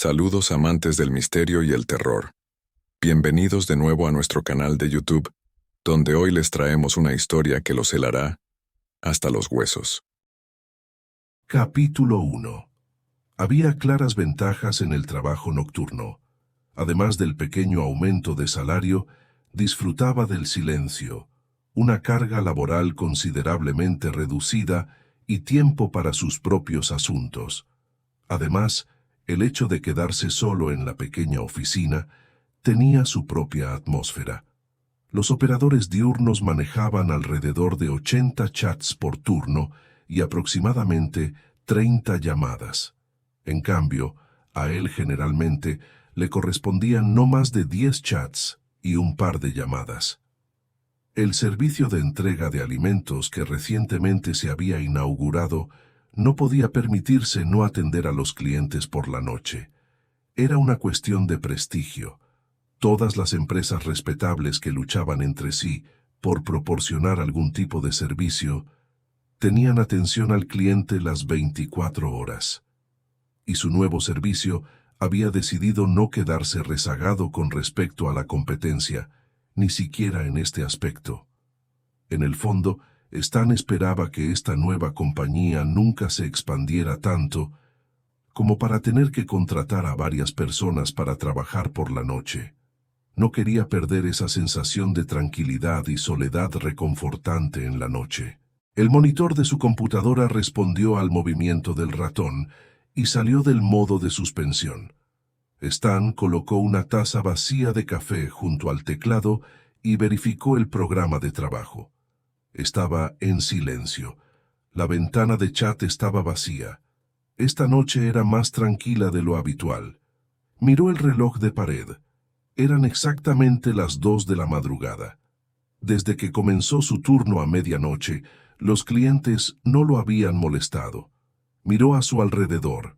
Saludos amantes del misterio y el terror. Bienvenidos de nuevo a nuestro canal de YouTube, donde hoy les traemos una historia que los helará hasta los huesos. Capítulo 1. Había claras ventajas en el trabajo nocturno. Además del pequeño aumento de salario, disfrutaba del silencio, una carga laboral considerablemente reducida y tiempo para sus propios asuntos. Además, el hecho de quedarse solo en la pequeña oficina tenía su propia atmósfera. Los operadores diurnos manejaban alrededor de 80 chats por turno y aproximadamente 30 llamadas. En cambio, a él generalmente le correspondían no más de 10 chats y un par de llamadas. El servicio de entrega de alimentos que recientemente se había inaugurado no podía permitirse no atender a los clientes por la noche. Era una cuestión de prestigio. Todas las empresas respetables que luchaban entre sí por proporcionar algún tipo de servicio tenían atención al cliente las 24 horas. Y su nuevo servicio había decidido no quedarse rezagado con respecto a la competencia, ni siquiera en este aspecto. En el fondo, Stan esperaba que esta nueva compañía nunca se expandiera tanto como para tener que contratar a varias personas para trabajar por la noche. No quería perder esa sensación de tranquilidad y soledad reconfortante en la noche. El monitor de su computadora respondió al movimiento del ratón y salió del modo de suspensión. Stan colocó una taza vacía de café junto al teclado y verificó el programa de trabajo. Estaba en silencio. La ventana de chat estaba vacía. Esta noche era más tranquila de lo habitual. Miró el reloj de pared. Eran exactamente las 2 de la madrugada. Desde que comenzó su turno a medianoche, los clientes no lo habían molestado. Miró a su alrededor.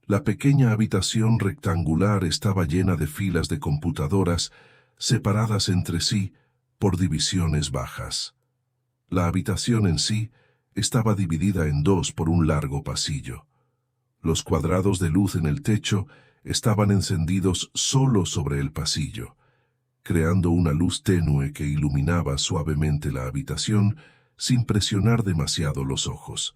La pequeña habitación rectangular estaba llena de filas de computadoras separadas entre sí por divisiones bajas. La habitación en sí estaba dividida en dos por un largo pasillo. Los cuadrados de luz en el techo estaban encendidos solo sobre el pasillo, creando una luz tenue que iluminaba suavemente la habitación sin presionar demasiado los ojos.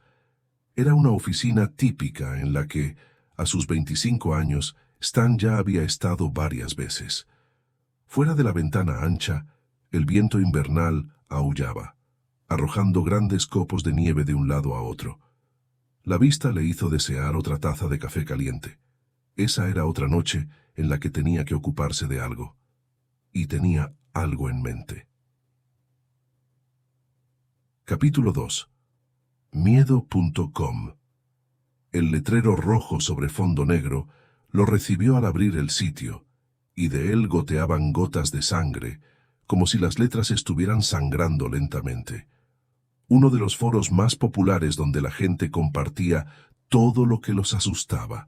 Era una oficina típica en la que, a sus 25 años, Stan ya había estado varias veces. Fuera de la ventana ancha, el viento invernal aullaba, arrojando grandes copos de nieve de un lado a otro. La vista le hizo desear otra taza de café caliente. Esa era otra noche en la que tenía que ocuparse de algo. Y tenía algo en mente. Capítulo 2. Miedo.com. El letrero rojo sobre fondo negro lo recibió al abrir el sitio, y de él goteaban gotas de sangre, como si las letras estuvieran sangrando lentamente. Uno de los foros más populares donde la gente compartía todo lo que los asustaba.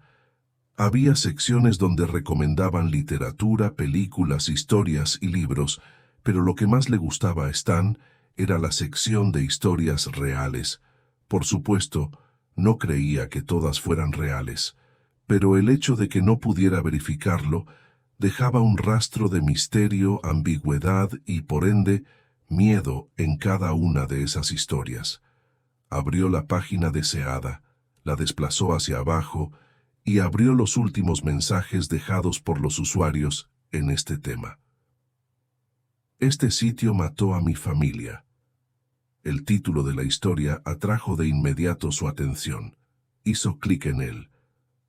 Había secciones donde recomendaban literatura, películas, historias y libros, pero lo que más le gustaba a Stan era la sección de historias reales. Por supuesto, no creía que todas fueran reales, pero el hecho de que no pudiera verificarlo dejaba un rastro de misterio, ambigüedad y, por ende, miedo en cada una de esas historias. Abrió la página deseada, la desplazó hacia abajo y abrió los últimos mensajes dejados por los usuarios en este tema. Este sitio mató a mi familia. El título de la historia atrajo de inmediato su atención. Hizo clic en él.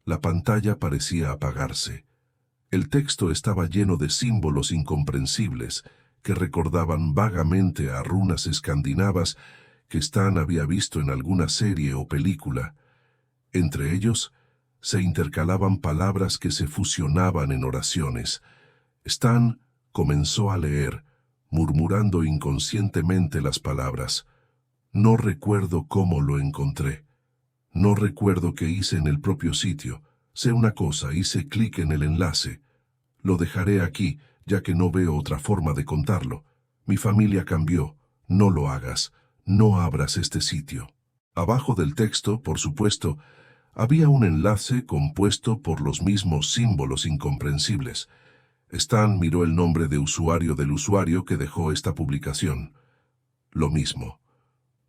La pantalla parecía apagarse. El texto estaba lleno de símbolos incomprensibles que recordaban vagamente a runas escandinavas que Stan había visto en alguna serie o película. Entre ellos, se intercalaban palabras que se fusionaban en oraciones. Stan comenzó a leer, murmurando inconscientemente las palabras. No recuerdo cómo lo encontré. No recuerdo qué hice en el propio sitio. Sé una cosa, hice clic en el enlace. Lo dejaré aquí, ya que no veo otra forma de contarlo. Mi familia cambió. No lo hagas. No abras este sitio. Abajo del texto, por supuesto, Había un enlace compuesto por los mismos símbolos incomprensibles. Stan miró el nombre de usuario del usuario que dejó esta publicación. Lo mismo.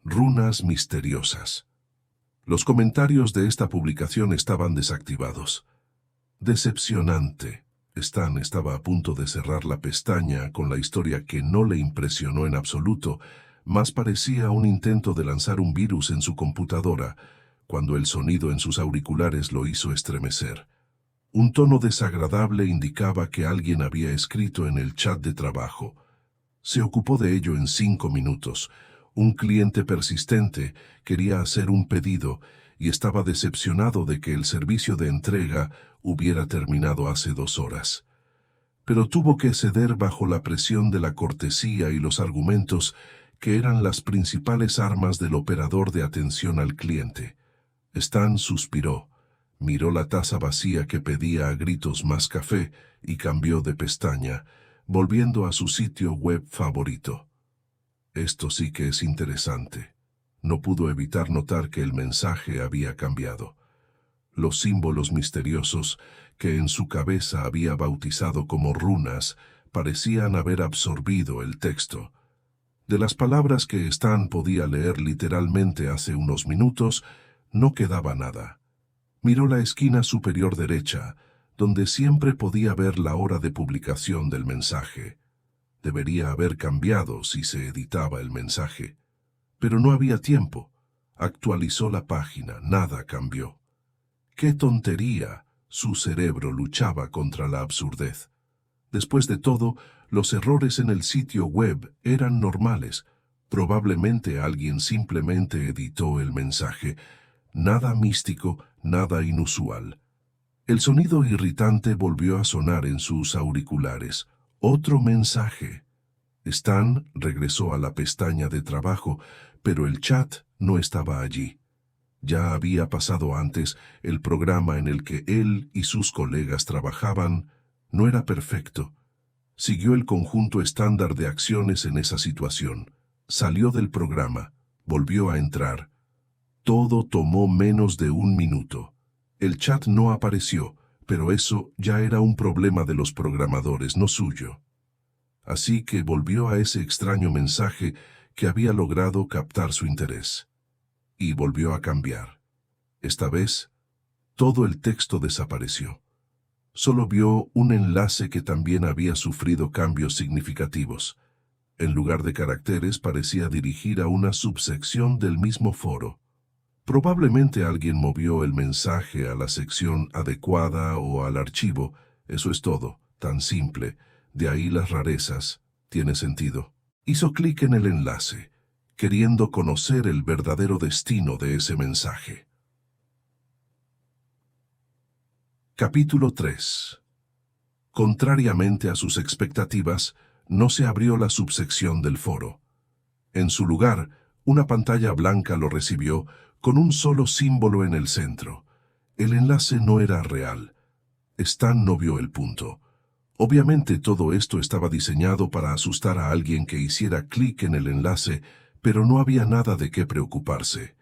Runas misteriosas. Los comentarios de esta publicación estaban desactivados. Decepcionante. Stan estaba a punto de cerrar la pestaña con la historia que no le impresionó en absoluto, más parecía un intento de lanzar un virus en su computadora, cuando el sonido en sus auriculares lo hizo estremecer. Un tono desagradable indicaba que alguien había escrito en el chat de trabajo. Se ocupó de ello en 5 minutos. Un cliente persistente quería hacer un pedido y estaba decepcionado de que el servicio de entrega hubiera terminado hace 2 horas. Pero tuvo que ceder bajo la presión de la cortesía y los argumentos que eran las principales armas del operador de atención al cliente. Stan suspiró, miró la taza vacía que pedía a gritos más café y cambió de pestaña, volviendo a su sitio web favorito. Esto sí que es interesante. No pudo evitar notar que el mensaje había cambiado. Los símbolos misteriosos que en su cabeza había bautizado como runas parecían haber absorbido el texto. De las palabras que Stan podía leer literalmente hace unos minutos, no quedaba nada. Miró la esquina superior derecha, donde siempre podía ver la hora de publicación del mensaje. Debería haber cambiado si se editaba el mensaje. Pero no había tiempo. Actualizó la página, nada cambió. ¡Qué tontería! Su cerebro luchaba contra la absurdez. Después de todo, los errores en el sitio web eran normales. Probablemente alguien simplemente editó el mensaje. Nada místico, nada inusual. El sonido irritante volvió a sonar en sus auriculares. Otro mensaje. Stan regresó a la pestaña de trabajo, pero el chat no estaba allí. Ya había pasado antes, el programa en el que él y sus colegas trabajaban no era perfecto. Siguió el conjunto estándar de acciones en esa situación. Salió del programa, volvió a entrar. Todo tomó menos de 1 minuto. El chat no apareció, pero eso ya era un problema de los programadores, no suyo. Así que volvió a ese extraño mensaje que había logrado captar su interés. Y volvió a cambiar. Esta vez, todo el texto desapareció. Solo vio un enlace que también había sufrido cambios significativos. En lugar de caracteres, parecía dirigir a una subsección del mismo foro. Probablemente alguien movió el mensaje a la sección adecuada o al archivo. Eso es todo, tan simple. De ahí las rarezas. Tiene sentido. Hizo clic en el enlace, queriendo conocer el verdadero destino de ese mensaje. Capítulo 3. Contrariamente a sus expectativas, no se abrió la subsección del foro. En su lugar, una pantalla blanca lo recibió con un solo símbolo en el centro. El enlace no era real. Stan no vio el punto. Obviamente todo esto estaba diseñado para asustar a alguien que hiciera clic en el enlace, pero no había nada de qué preocuparse.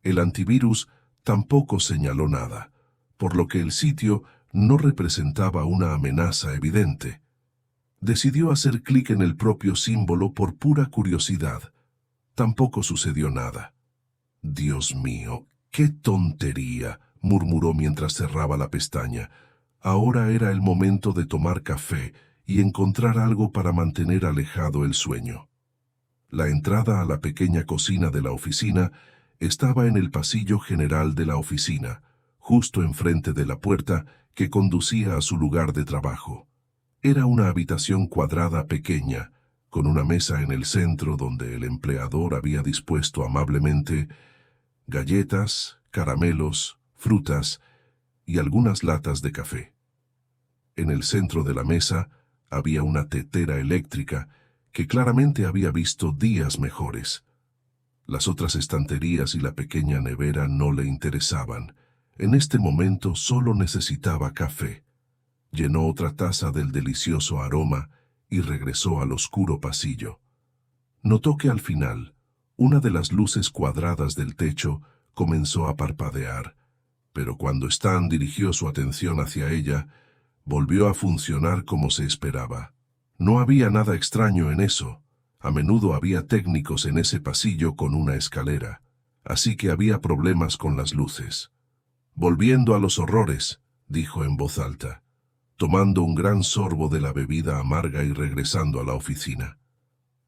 El antivirus tampoco señaló nada, por lo que el sitio no representaba una amenaza evidente. Decidió hacer clic en el propio símbolo por pura curiosidad. Tampoco sucedió nada. «Dios mío, qué tontería», murmuró mientras cerraba la pestaña. Ahora era el momento de tomar café y encontrar algo para mantener alejado el sueño. La entrada a la pequeña cocina de la oficina estaba en el pasillo general de la oficina, justo enfrente de la puerta que conducía a su lugar de trabajo. Era una habitación cuadrada pequeña, con una mesa en el centro donde el empleador había dispuesto amablemente galletas, caramelos, frutas y algunas latas de café. En el centro de la mesa había una tetera eléctrica que claramente había visto días mejores. Las otras estanterías y la pequeña nevera no le interesaban. En este momento solo necesitaba café. Llenó otra taza del delicioso aroma y regresó al oscuro pasillo. Notó que al final, una de las luces cuadradas del techo comenzó a parpadear, pero cuando Stan dirigió su atención hacia ella, volvió a funcionar como se esperaba. No había nada extraño en eso. A menudo había técnicos en ese pasillo con una escalera, así que había problemas con las luces. «Volviendo a los horrores», dijo en voz alta, tomando un gran sorbo de la bebida amarga y regresando a la oficina.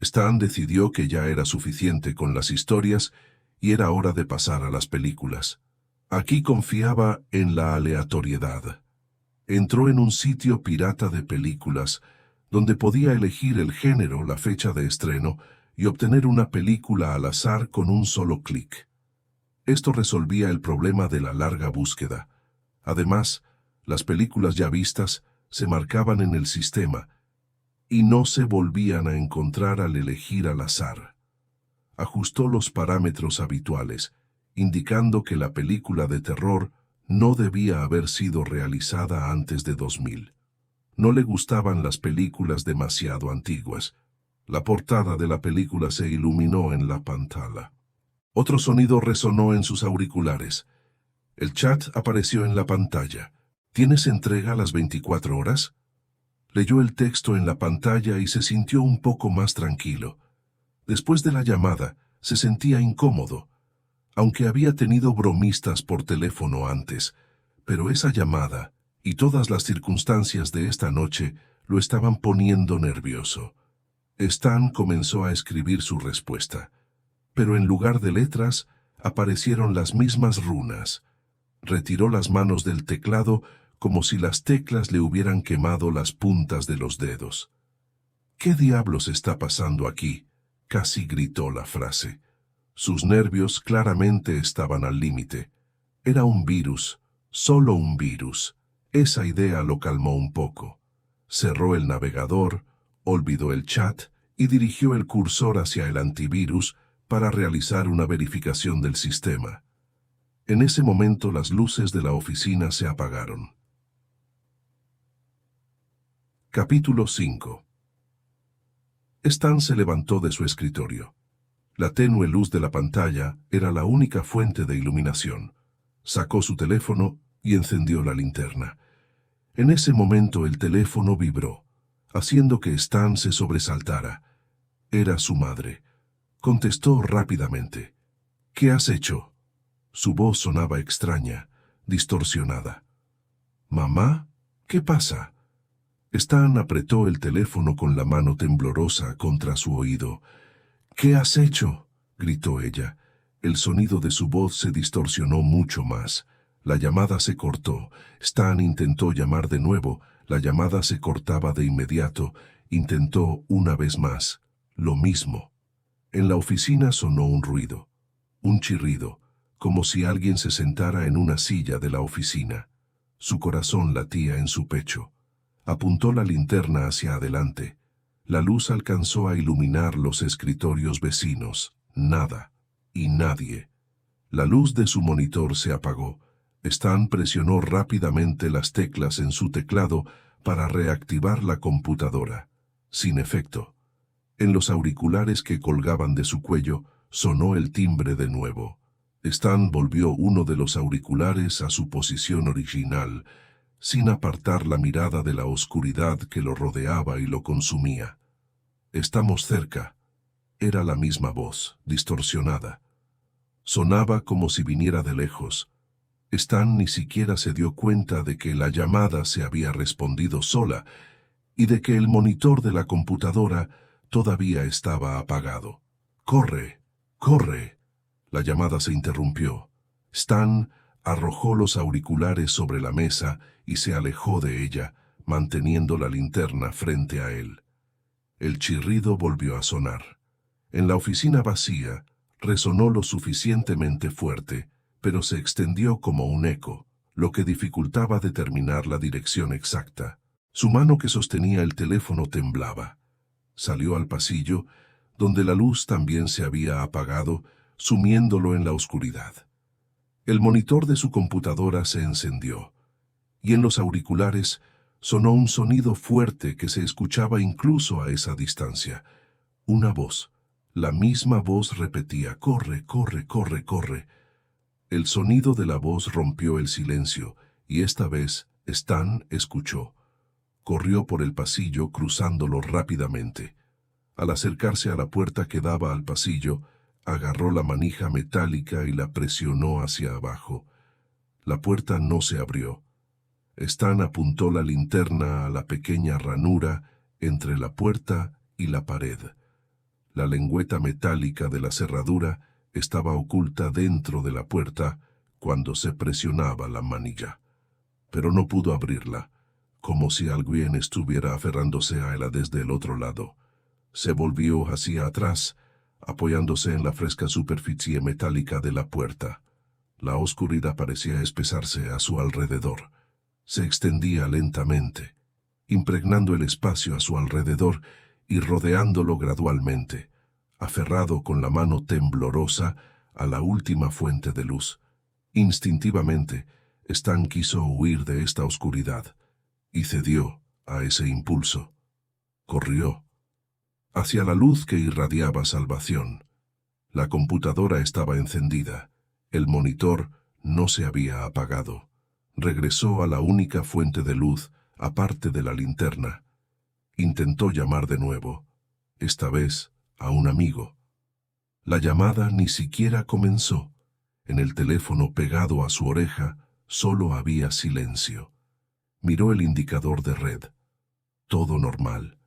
Stan decidió que ya era suficiente con las historias y era hora de pasar a las películas. Aquí confiaba en la aleatoriedad. Entró en un sitio pirata de películas, donde podía elegir el género, la fecha de estreno y obtener una película al azar con un solo clic. Esto resolvía el problema de la larga búsqueda. Además, las películas ya vistas se marcaban en el sistema y no se volvían a encontrar al elegir al azar. Ajustó los parámetros habituales, indicando que la película de terror no debía haber sido realizada antes de 2000. No le gustaban las películas demasiado antiguas. La portada de la película se iluminó en la pantalla. Otro sonido resonó en sus auriculares. El chat apareció en la pantalla. ¿Tienes entrega a las 24 horas? Leyó el texto en la pantalla y se sintió un poco más tranquilo. Después de la llamada, se sentía incómodo, aunque había tenido bromistas por teléfono antes, pero esa llamada y todas las circunstancias de esta noche lo estaban poniendo nervioso. Stan comenzó a escribir su respuesta, pero en lugar de letras aparecieron las mismas runas. Retiró las manos del teclado como si las teclas le hubieran quemado las puntas de los dedos. «¿Qué diablos está pasando aquí?», casi gritó la frase. Sus nervios claramente estaban al límite. Era un virus, solo un virus. Esa idea lo calmó un poco. Cerró el navegador, olvidó el chat y dirigió el cursor hacia el antivirus para realizar una verificación del sistema. En ese momento las luces de la oficina se apagaron. Capítulo 5. Stan se levantó de su escritorio. La tenue luz de la pantalla era la única fuente de iluminación. Sacó su teléfono y encendió la linterna. En ese momento el teléfono vibró, haciendo que Stan se sobresaltara. Era su madre. Contestó rápidamente. «¿Qué has hecho?». Su voz sonaba extraña, distorsionada. «¿Mamá? ¿Qué pasa?». Stan apretó el teléfono con la mano temblorosa contra su oído. «¿Qué has hecho?», gritó ella. El sonido de su voz se distorsionó mucho más. La llamada se cortó. Stan intentó llamar de nuevo. La llamada se cortaba de inmediato. Intentó una vez más. Lo mismo. En la oficina sonó un ruido. Un chirrido, como si alguien se sentara en una silla de la oficina. Su corazón latía en su pecho. Apuntó la linterna hacia adelante. La luz alcanzó a iluminar los escritorios vecinos. Nada y nadie. La luz de su monitor se apagó. Stan presionó rápidamente las teclas en su teclado para reactivar la computadora. Sin efecto. En los auriculares que colgaban de su cuello sonó el timbre de nuevo. Stan volvió uno de los auriculares a su posición original, sin apartar la mirada de la oscuridad que lo rodeaba y lo consumía. «Estamos cerca». Era la misma voz, distorsionada. Sonaba como si viniera de lejos. Stan ni siquiera se dio cuenta de que la llamada se había respondido sola y de que el monitor de la computadora todavía estaba apagado. «¡Corre! ¡Corre!». La llamada se interrumpió. Stan arrojó los auriculares sobre la mesa y se alejó de ella, manteniendo la linterna frente a él. El chirrido volvió a sonar. En la oficina vacía, resonó lo suficientemente fuerte, pero se extendió como un eco, lo que dificultaba determinar la dirección exacta. Su mano que sostenía el teléfono temblaba. Salió al pasillo, donde la luz también se había apagado, sumiéndolo en la oscuridad. El monitor de su computadora se encendió, y en los auriculares sonó un sonido fuerte que se escuchaba incluso a esa distancia. Una voz, la misma voz repetía: «¡Corre, corre, corre, corre!». El sonido de la voz rompió el silencio, y esta vez Stan escuchó. Corrió por el pasillo, cruzándolo rápidamente. Al acercarse a la puerta que daba al pasillo, agarró la manija metálica y la presionó hacia abajo. La puerta no se abrió. Stan apuntó la linterna a la pequeña ranura entre la puerta y la pared. La lengüeta metálica de la cerradura estaba oculta dentro de la puerta cuando se presionaba la manilla. Pero no pudo abrirla, como si alguien estuviera aferrándose a ella desde el otro lado. Se volvió hacia atrás, apoyándose en la fresca superficie metálica de la puerta. La oscuridad parecía espesarse a su alrededor. Se extendía lentamente, impregnando el espacio a su alrededor y rodeándolo gradualmente, aferrado con la mano temblorosa a la última fuente de luz. Instintivamente, Stan quiso huir de esta oscuridad y cedió a ese impulso. Corrió hacia la luz que irradiaba salvación. La computadora estaba encendida. El monitor no se había apagado. Regresó a la única fuente de luz, aparte de la linterna. Intentó llamar de nuevo, esta vez a un amigo. La llamada ni siquiera comenzó. En el teléfono pegado a su oreja solo había silencio. Miró el indicador de red. Todo normal,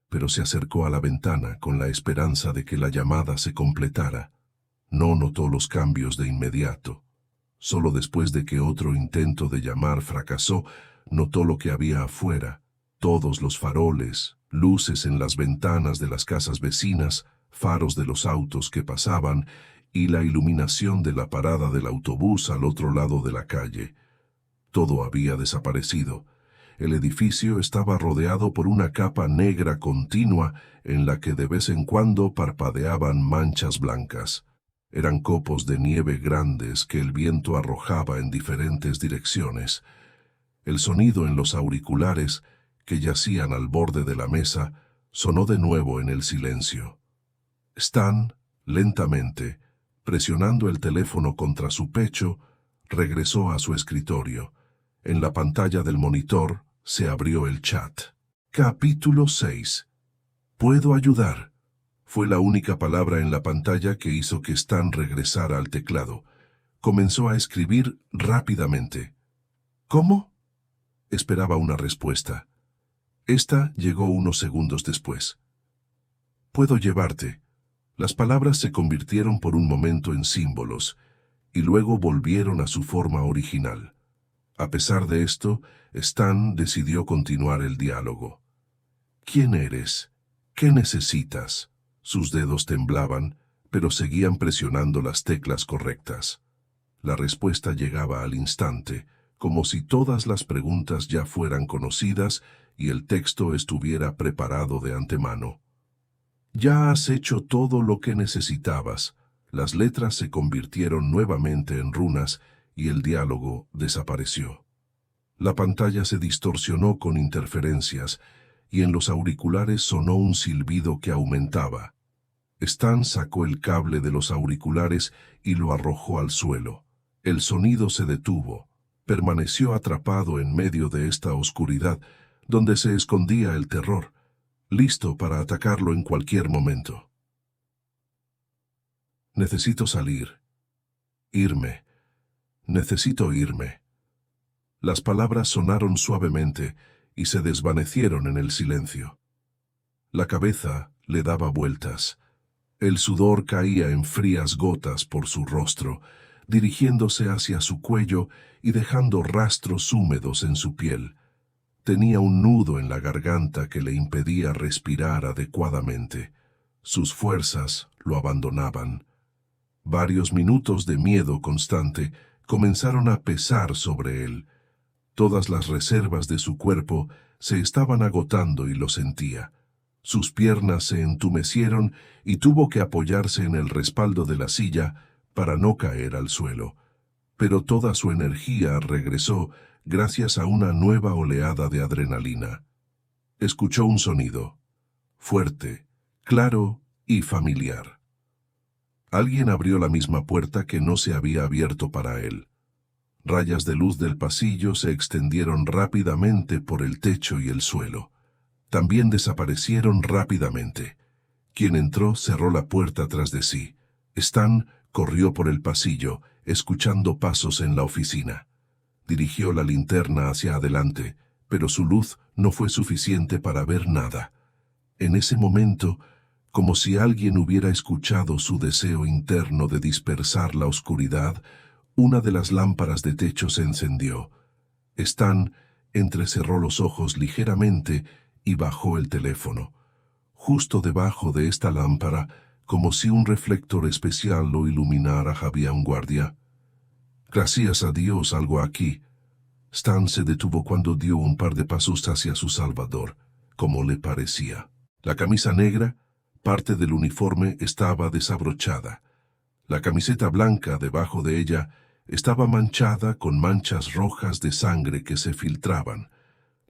pero se acercó a la ventana con la esperanza de que la llamada se completara. No notó los cambios de inmediato. Solo después de que otro intento de llamar fracasó, notó lo que había afuera. Todos los faroles, luces en las ventanas de las casas vecinas, faros de los autos que pasaban y la iluminación de la parada del autobús al otro lado de la calle. Todo había desaparecido. El edificio estaba rodeado por una capa negra continua en la que de vez en cuando parpadeaban manchas blancas. Eran copos de nieve grandes que el viento arrojaba en diferentes direcciones. El sonido en los auriculares, que yacían al borde de la mesa, sonó de nuevo en el silencio. Stan, lentamente, presionando el teléfono contra su pecho, regresó a su escritorio. En la pantalla del monitor se abrió el chat. Capítulo 6. «Puedo ayudar», fue la única palabra en la pantalla que hizo que Stan regresara al teclado. Comenzó a escribir rápidamente. «¿Cómo?». Esperaba una respuesta. Esta llegó unos segundos después. «Puedo llevarte». Las palabras se convirtieron por un momento en símbolos, y luego volvieron a su forma original. A pesar de esto, Stan decidió continuar el diálogo. «¿Quién eres? ¿Qué necesitas?». Sus dedos temblaban, pero seguían presionando las teclas correctas. La respuesta llegaba al instante, como si todas las preguntas ya fueran conocidas y el texto estuviera preparado de antemano. «Ya has hecho todo lo que necesitabas». Las letras se convirtieron nuevamente en runas y el diálogo desapareció. La pantalla se distorsionó con interferencias y en los auriculares sonó un silbido que aumentaba. Stan sacó el cable de los auriculares y lo arrojó al suelo. El sonido se detuvo. Permaneció atrapado en medio de esta oscuridad, donde se escondía el terror, listo para atacarlo en cualquier momento. «Necesito salir. Irme. Necesito irme». Las palabras sonaron suavemente y se desvanecieron en el silencio. La cabeza le daba vueltas. El sudor caía en frías gotas por su rostro, dirigiéndose hacia su cuello y dejando rastros húmedos en su piel. Tenía un nudo en la garganta que le impedía respirar adecuadamente. Sus fuerzas lo abandonaban. Varios minutos de miedo constante comenzaron a pesar sobre él. Todas las reservas de su cuerpo se estaban agotando y lo sentía. Sus piernas se entumecieron y tuvo que apoyarse en el respaldo de la silla para no caer al suelo. Pero toda su energía regresó gracias a una nueva oleada de adrenalina. Escuchó un sonido, fuerte, claro y familiar. Alguien abrió la misma puerta que no se había abierto para él. Rayas de luz del pasillo se extendieron rápidamente por el techo y el suelo. También desaparecieron rápidamente. Quien entró cerró la puerta tras de sí. Stan corrió por el pasillo, escuchando pasos en la oficina. Dirigió la linterna hacia adelante, pero su luz no fue suficiente para ver nada. En ese momento, como si alguien hubiera escuchado su deseo interno de dispersar la oscuridad, una de las lámparas de techo se encendió. Stan entrecerró los ojos ligeramente y bajó el teléfono. Justo debajo de esta lámpara, como si un reflector especial lo iluminara, había un guardia. Gracias a Dios, algo aquí. Stan se detuvo cuando dio un par de pasos hacia su salvador, como le parecía. La camisa negra, parte del uniforme, estaba desabrochada. La camiseta blanca debajo de ella estaba manchada con manchas rojas de sangre que se filtraban.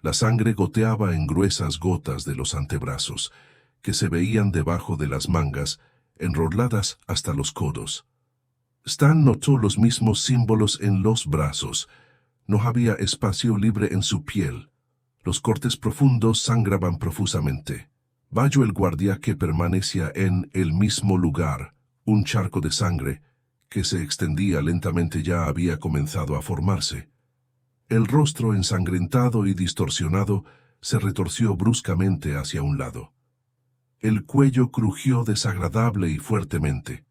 La sangre goteaba en gruesas gotas de los antebrazos, que se veían debajo de las mangas, enroladas hasta los codos. Stan notó los mismos símbolos en los brazos. No había espacio libre en su piel. Los cortes profundos sangraban profusamente. Valló el guardia, que permanecía en el mismo lugar. Un charco de sangre, que se extendía lentamente, ya había comenzado a formarse. El rostro ensangrentado y distorsionado se retorció bruscamente hacia un lado. El cuello crujió desagradable y fuertemente.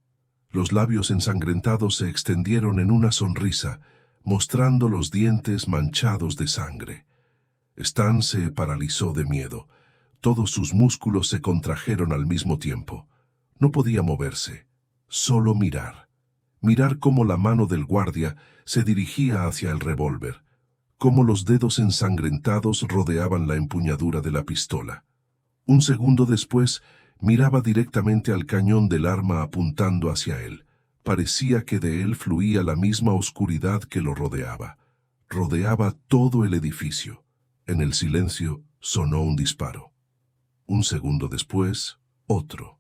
Los labios ensangrentados se extendieron en una sonrisa, mostrando los dientes manchados de sangre. Stan se paralizó de miedo. Todos sus músculos se contrajeron al mismo tiempo. No podía moverse, solo mirar. Mirar cómo la mano del guardia se dirigía hacia el revólver, cómo los dedos ensangrentados rodeaban la empuñadura de la pistola. Un segundo después, miraba directamente al cañón del arma apuntando hacia él. Parecía que de él fluía la misma oscuridad que lo rodeaba. Rodeaba todo el edificio. En el silencio sonó un disparo. Un segundo después, otro.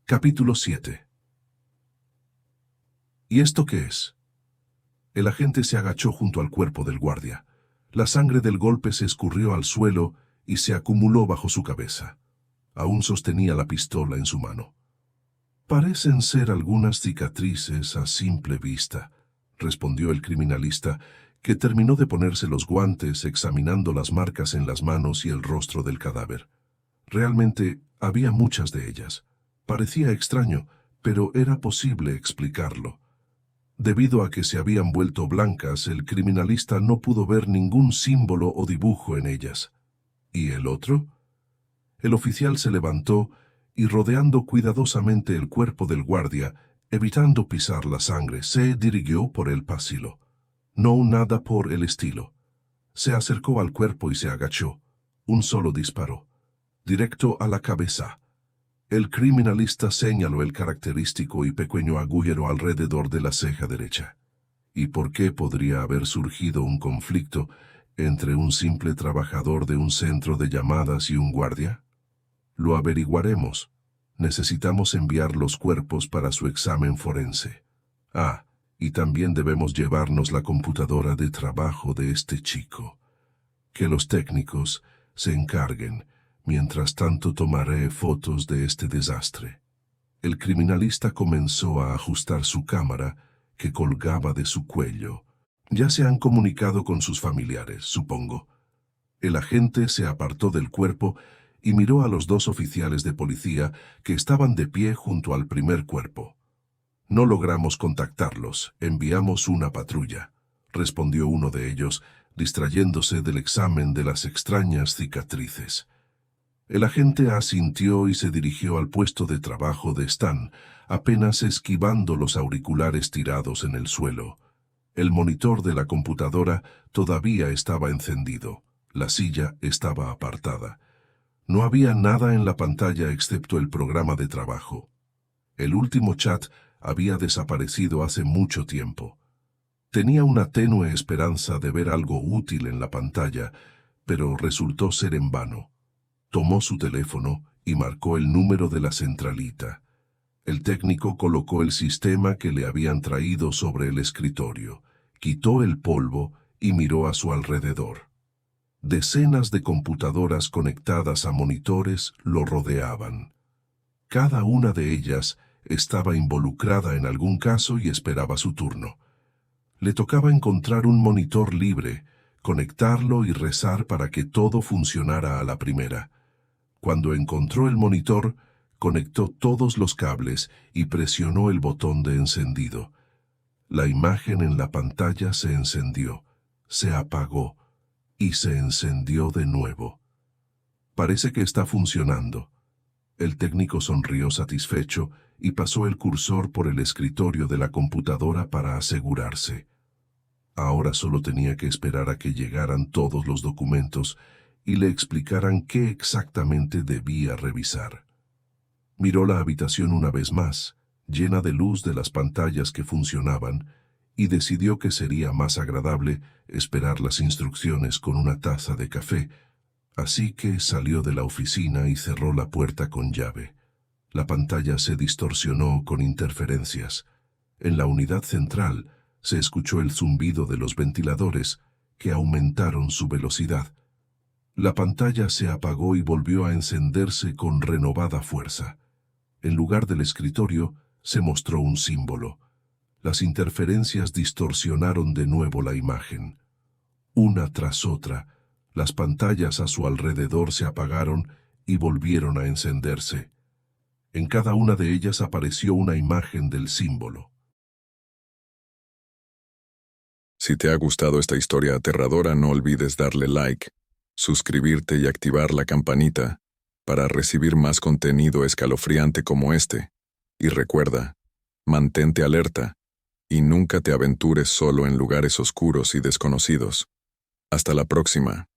Capítulo 7. ¿Y esto qué es? El agente se agachó junto al cuerpo del guardia. La sangre del golpe se escurrió al suelo y se acumuló bajo su cabeza. Aún sostenía la pistola en su mano. Parecen ser algunas cicatrices a simple vista, respondió el criminalista, que terminó de ponerse los guantes examinando las marcas en las manos y el rostro del cadáver. Realmente había muchas de ellas. Parecía extraño, pero era posible explicarlo. Debido a que se habían vuelto blancas, el criminalista no pudo ver ningún símbolo o dibujo en ellas. ¿Y el otro? El oficial se levantó y, rodeando cuidadosamente el cuerpo del guardia, evitando pisar la sangre, se dirigió por el pasillo. No nada por el estilo. Se acercó al cuerpo y se agachó. Un solo disparo, directo a la cabeza. El criminalista señaló el característico y pequeño agujero alrededor de la ceja derecha. ¿Y por qué podría haber surgido un conflicto entre un simple trabajador de un centro de llamadas y un guardia? Lo averiguaremos. Necesitamos enviar los cuerpos para su examen forense. Y también debemos llevarnos la computadora de trabajo de este chico. Que los técnicos se encarguen. Mientras tanto tomaré fotos de este desastre. El criminalista comenzó a ajustar su cámara, que colgaba de su cuello. Ya se han comunicado con sus familiares, supongo. El agente se apartó del cuerpo y miró a los dos oficiales de policía que estaban de pie junto al primer cuerpo. No logramos contactarlos, enviamos una patrulla, respondió uno de ellos, distrayéndose del examen de las extrañas cicatrices. El agente asintió y se dirigió al puesto de trabajo de Stan, apenas esquivando los auriculares tirados en el suelo. El monitor de la computadora todavía estaba encendido. La silla estaba apartada. No había nada en la pantalla excepto el programa de trabajo. El último chat había desaparecido hace mucho tiempo. Tenía una tenue esperanza de ver algo útil en la pantalla, pero resultó ser en vano. Tomó su teléfono y marcó el número de la centralita. El técnico colocó el sistema que le habían traído sobre el escritorio, quitó el polvo y miró a su alrededor. Decenas de computadoras conectadas a monitores lo rodeaban. Cada una de ellas estaba involucrada en algún caso y esperaba su turno. Le tocaba encontrar un monitor libre, conectarlo y rezar para que todo funcionara a la primera. Cuando encontró el monitor, conectó todos los cables y presionó el botón de encendido. La imagen en la pantalla se encendió, se apagó y se encendió de nuevo. Parece que está funcionando. El técnico sonrió satisfecho y pasó el cursor por el escritorio de la computadora para asegurarse. Ahora solo tenía que esperar a que llegaran todos los documentos y le explicaran qué exactamente debía revisar. Miró la habitación una vez más, llena de luz de las pantallas que funcionaban, y decidió que sería más agradable esperar las instrucciones con una taza de café, así que salió de la oficina y cerró la puerta con llave. La pantalla se distorsionó con interferencias. En la unidad central se escuchó el zumbido de los ventiladores, que aumentaron su velocidad. La pantalla se apagó y volvió a encenderse con renovada fuerza. En lugar del escritorio, se mostró un símbolo. Las interferencias distorsionaron de nuevo la imagen. Una tras otra, las pantallas a su alrededor se apagaron y volvieron a encenderse. En cada una de ellas apareció una imagen del símbolo. Si te ha gustado esta historia aterradora, no olvides darle like, suscribirte y activar la campanita para recibir más contenido escalofriante como este. Y recuerda, mantente alerta y nunca te aventures solo en lugares oscuros y desconocidos. Hasta la próxima.